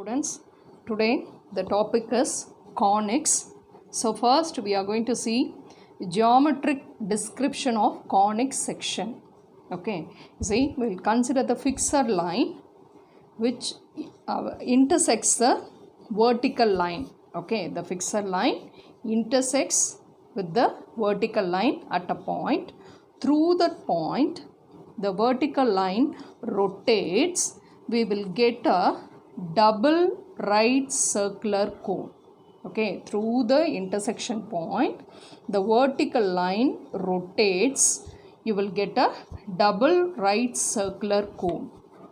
Students, today the topic is conics. So first we are going to see geometric description of conic section. Okay, see, we'll consider the fixed line which intersects the vertical line. Okay, the fixed line intersects with the vertical line at a point. Through that point, the vertical line rotates. We will get a double right circular cone. Okay, through the intersection point, the vertical line rotates. You will get a double right circular cone.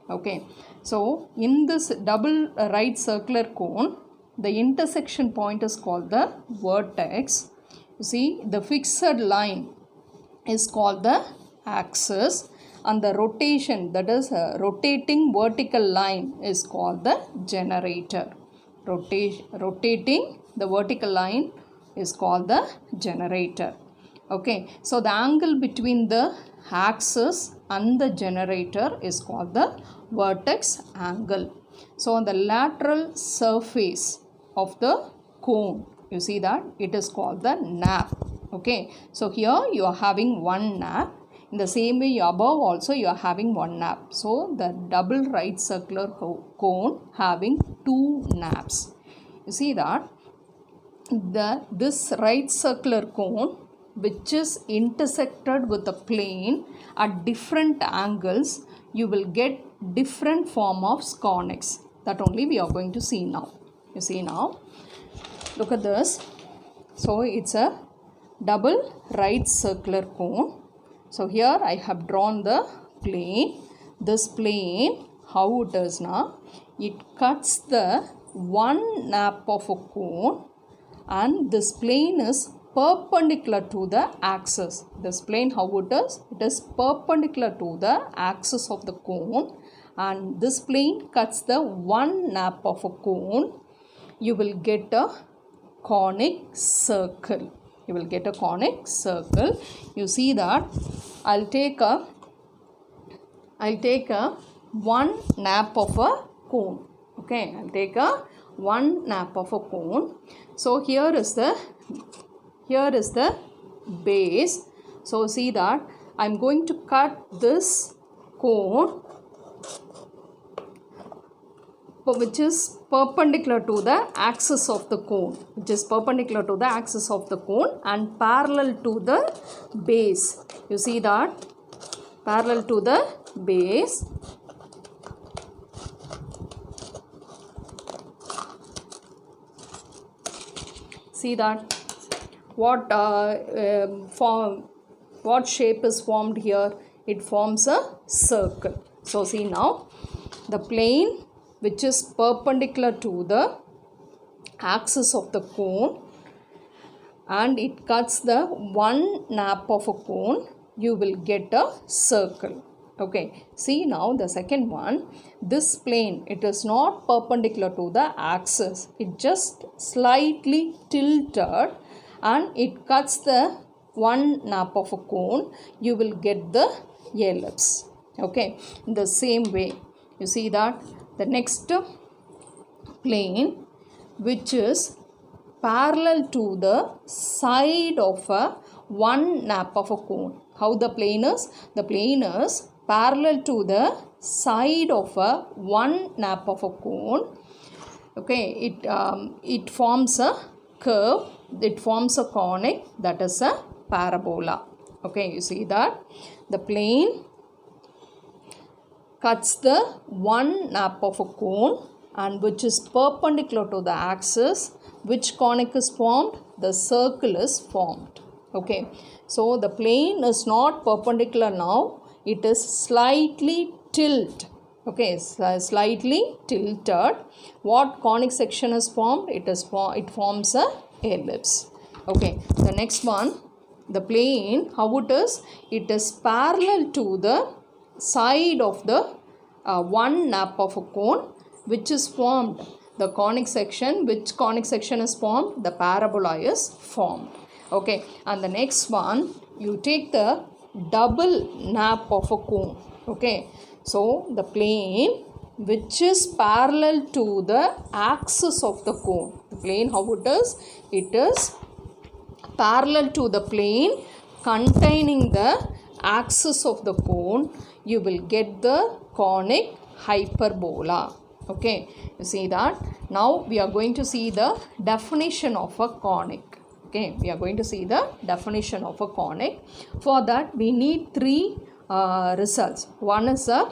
Okay, so in this double right circular cone, the intersection point is called the vertex. You see, the fixed line is called the axis, and the rotation, that is rotating vertical line, is called the generator. Rotating the vertical line is called the generator. Okay, so the angle between the axis and the generator is called the vertex angle. So on the lateral surface of the cone, you see that it is called the nap. Okay, so here you are having one nap. In the same way, above also you are having one nap. So the double right circular cone having two naps. You see that this right circular cone, which is intersected with the plane at different angles, you will get different form of conics. That only we are going to see now. You see now, look at this. So it's a double right circular cone. So here I have drawn the plane. This plane, how it is now, it cuts the one nap of a cone, and this plane is perpendicular to the axis. This plane, how it is perpendicular to the axis of the cone, and this plane cuts the one nap of a cone. You will get a conic circle. You will get a conic circle. You see that I'll take a one nap of a cone. Okay, I'll take a one nap of a cone. So here is the base. So see that I'm going to cut this cone which is perpendicular to the axis of the cone, and parallel to the base. You see that parallel to the base. See that what shape is formed here? It forms a circle. So see now, the plane which is perpendicular to the axis of the cone, and it cuts the one nap of a cone, you will get a circle. Okay, see now the second one, this plane, it is not perpendicular to the axis, it just slightly tilted, and it cuts the one nap of a cone, you will get the ellipse. Okay, in the same way, you see that the next plane which is parallel to the side of a one nap of a cone. How the plane is? The plane is parallel to the side of a one nap of a cone. Okay, it forms a curve. It forms a conic, that is a parabola. Okay, you see that the plane cuts the one nap of a cone, and which is perpendicular to the axis. Which conic is formed? The circle is formed. Okay, so the plane is not perpendicular now, it is slightly tilted. Okay, slightly tilted. What conic section is formed? It forms a ellipse. Okay, the next one, the plane, how it is? It is parallel to the side of the one nap of a cone, which is formed the conic section. Which conic section is formed? The parabola is formed. Okay, and the next one, you take the double nap of a cone. Okay, so the plane which is parallel to the axis of the cone. The plane, how it is? It is parallel to the plane containing the axis of the cone. You will get the conic hyperbola. Okay, you see that. Now we are going to see the definition of a conic. Okay, we are going to see the definition of a conic. For that we need three results. One is a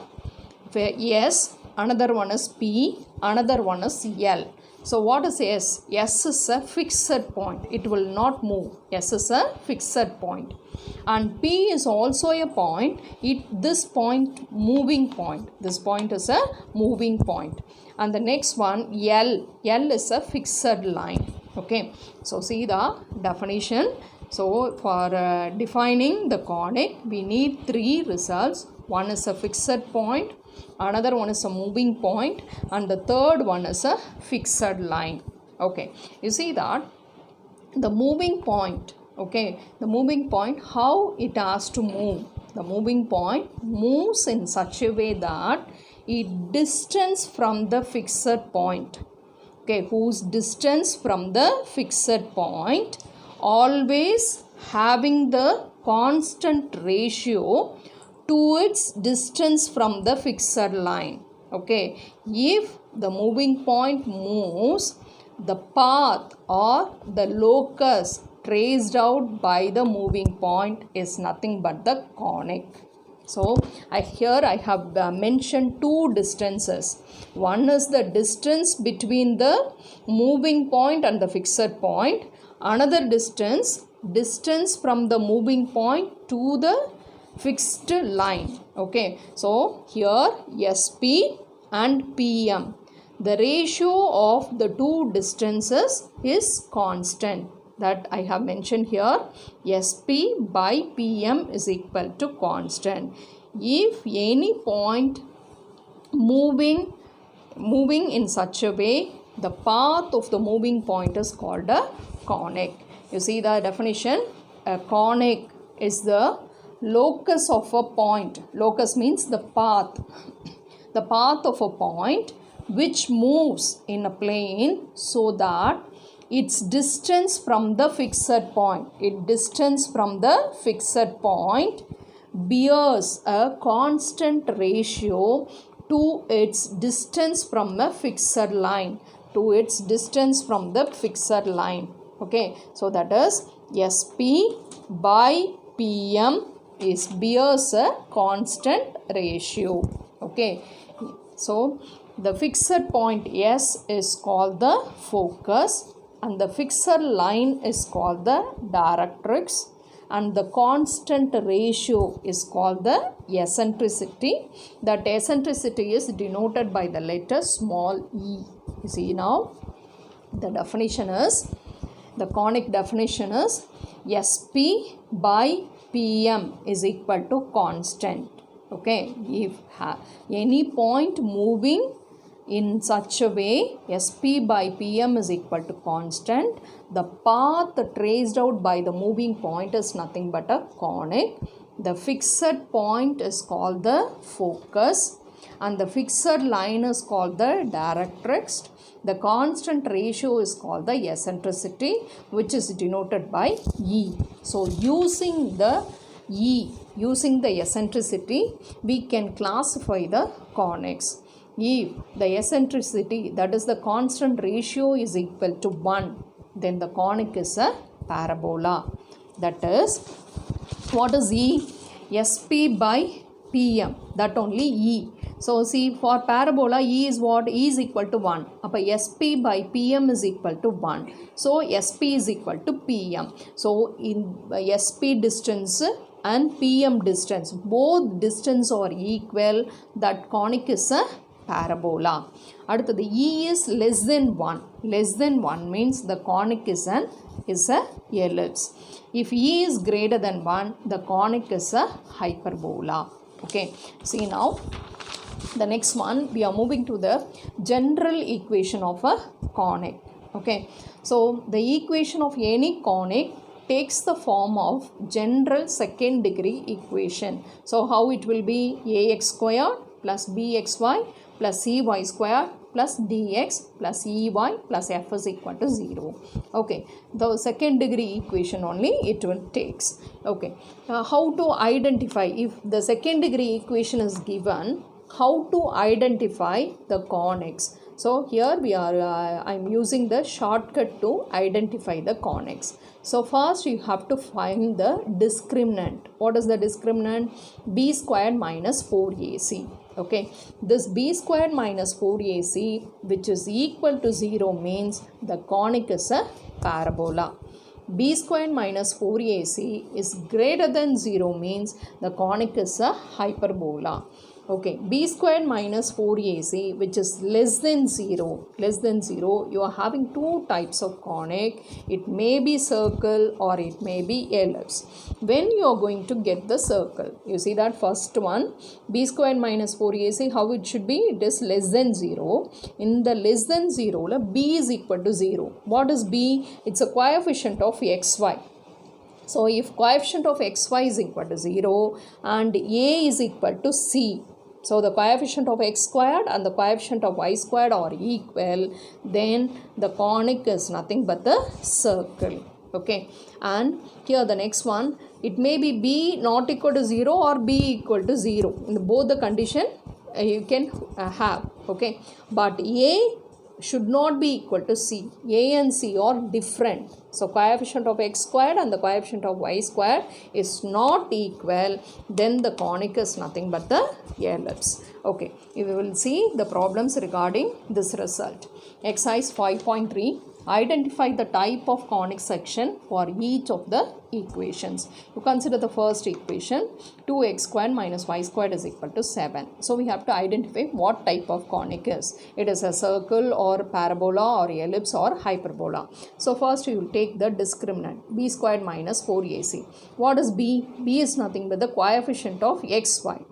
S, another one is P, another one is L. So what is S? S is a fixed point. It will not move. S is a fixed point. And P is also a point. This point, moving point. This point is a moving point. And the next one, L. L is a fixed line. Okay. So see the definition. So for defining the conic, we need three results. One is a fixed point, another one is a moving point, and the third one is a fixed line. Okay, you see that the moving point, okay, the moving point, how it has to move. The moving point moves in such a way that it distance from the fixed point, okay, whose distance from the fixed point always having the constant ratio to its distance from the fixed line. Okay, if the moving point moves, the path or the locus traced out by the moving point is nothing but the conic. So here I have mentioned two distances. One is the distance between the moving point and the fixed point. Another distance from the moving point to the fixed line. Okay, so here SP and PM, the ratio of the two distances is constant. That I have mentioned here. SP by PM is equal to constant. If any point moving in such a way, the path of the moving point is called a conic. You see the definition. A conic is the locus of a point. Locus means the path. The path of a point which moves in a plane so that its distance from the fixed point, bears a constant ratio to its distance from a fixed line. Okay, so that is SP by PM bears a constant ratio. Okay, so the fixed point S is called the focus, and the fixed line is called the directrix, and the constant ratio is called the eccentricity. That eccentricity is denoted by the letter small e. You see now, the definition is, the conic definition is SP by PM is equal to constant. Okay, if any point moving in such a way, SP by PM is equal to constant, the path traced out by the moving point is nothing but a conic. The fixed point is called the focus, and the fixed line is called the directrix. The constant ratio is called the eccentricity, which is denoted by E. So using the E, using the eccentricity, we can classify the conics. If the eccentricity, that is the constant ratio, is equal to 1, then the conic is a parabola. That is, what is E? SP by PM, that only E. So see, for parabola, E is what? E is equal to 1. SP by PM is equal to 1. So SP is equal to PM. So in SP distance and PM distance, both distance are equal, that conic is a parabola. Adutha, E is less than 1. Less than 1 means the conic is a ellipse. If E is greater than 1, the conic is a hyperbola. Okay, see now, the next one, we are moving to the general equation of a conic. Okay, so the equation of any conic takes the form of general second degree equation. So how it will be? Ax squared plus bxy plus cy square plus dx plus ey plus f is equal to 0. Okay, the second degree equation only it will takes. Okay, how to identify if the second degree equation is given, how to identify the conics. So here we are, I'm using the shortcut to identify the conics. So first you have to find the discriminant. What is the discriminant? B squared minus 4ac. Okay, this b squared minus 4ac which is equal to 0 means the conic is a parabola. B squared minus 4ac is greater than 0 means the conic is a hyperbola. Okay, b squared minus 4ac which is less than 0, you are having two types of conic. It may be circle or it may be ellipse. When you are going to get the circle, you see that first one, b squared minus 4ac, how it should be? It is less than 0. In the less than 0, b is equal to 0. What is b? It's a coefficient of xy. So if coefficient of xy is equal to 0 and a is equal to c, so the coefficient of x squared and the coefficient of y squared are equal, then the conic is nothing but the circle. Okay, and here the next one, it may be b not equal to 0 or b equal to 0. In both the condition you can have. Okay, but a should not be equal to c. A and c are different. So coefficient of x squared and the coefficient of y squared is not equal, then the conic is nothing but the ellipse. Okay, we will see the problems regarding this result. Exercise 5.3. Identify the type of conic section for each of the equations. You consider the first equation, 2x squared minus y squared is equal to 7. So we have to identify what type of conic is. It is a circle or parabola or ellipse or hyperbola. So first you will take the discriminant, b squared minus 4ac. What is b? b is nothing but the coefficient of xy.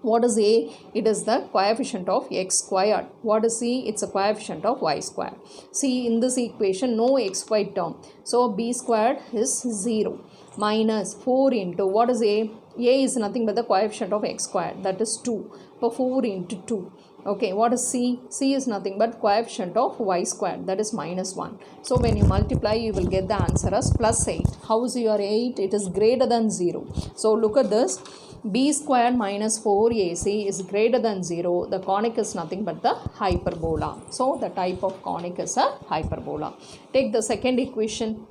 What is a? It is the coefficient of x squared. What is c? It's a coefficient of y squared. See, in this equation no xy term. So b squared is 0 minus 4 into, what is a? A is nothing but the coefficient of x squared, that is 2. So 4 into 2. Okay, what is c? C is nothing but coefficient of y squared, that is minus 1. So when you multiply, you will get the answer as plus 8. How is your 8? It is greater than 0. So look at this. B squared minus 4ac is greater than 0. The conic is nothing but the hyperbola. So the type of conic is a hyperbola. Take the second equation.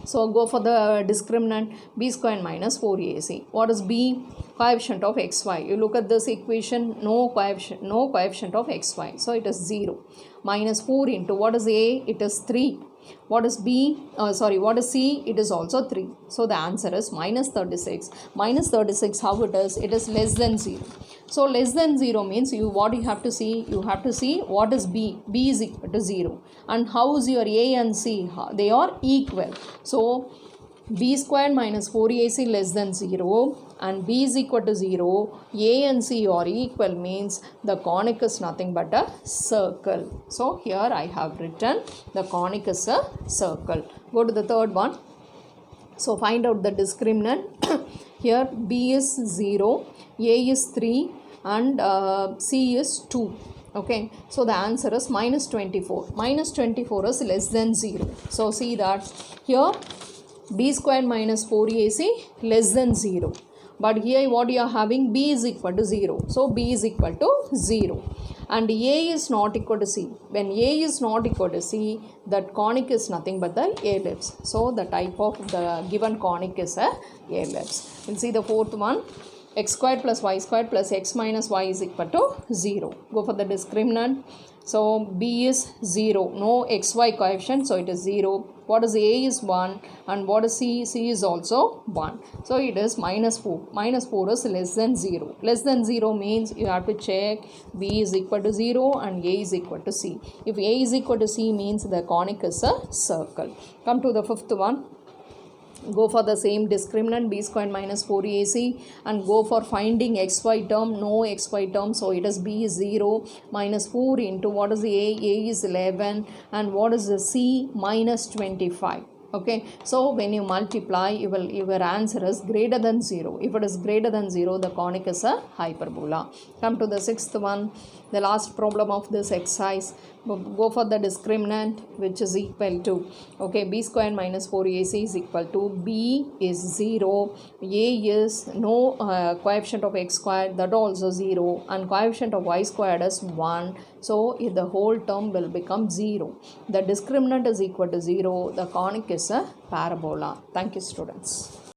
So go for the discriminant, b squared minus 4ac. What is b? Coefficient of xy. You look at this equation, no coefficient of xy. So it is 0. Minus 4 into, what is a? It is 3. What is b? What is c? It is also 3. So the answer is minus 36. Minus 36, how it is? It is less than 0. So less than 0 means what you have to see? You have to see what is b. B is equal to 0. And how is your a and c? They are equal. So b squared minus 4ac less than 0 and b is equal to 0, a and c are equal means the conic is nothing but a circle. So here I have written the conic is a circle. Go to the third one. So find out the discriminant. Here b is 0, a is 3 and c is 2. Okay, so the answer is minus 24. Minus 24 is less than 0. So see that here b squared minus 4ac less than 0. But here what you are having? B is equal to 0. So b is equal to 0. And a is not equal to c. When a is not equal to c, that conic is nothing but the ellipse. So the type of the given conic is a ellipse. We'll see the fourth one. X squared plus y squared plus x minus y is equal to 0. Go for the discriminant. So b is 0. No xy coefficient. So it is 0. What is a is 1 and what is c? C is also 1. So it is minus 4. Minus 4 is less than 0. Less than 0 means you have to check b is equal to 0 and a is equal to c. If a is equal to c means the conic is a circle. Come to the fifth one. Go for the same discriminant b squared minus 4ac and go for finding xy term. No xy term, so it is b is 0 minus 4 into, what is a? A is 11 and what is the c? Minus 25. Okay, so when you multiply, your answer is greater than 0. If it is greater than 0, the conic is a hyperbola. Come to the sixth one, the last problem of this exercise. Go for the discriminant, which is equal to, okay, b square minus 4ac is equal to, b is 0, a is no coefficient of x squared, that also 0, and coefficient of y squared is 1. So the whole term will become 0. The discriminant is equal to 0. The conic is a parabola. Thank you, students.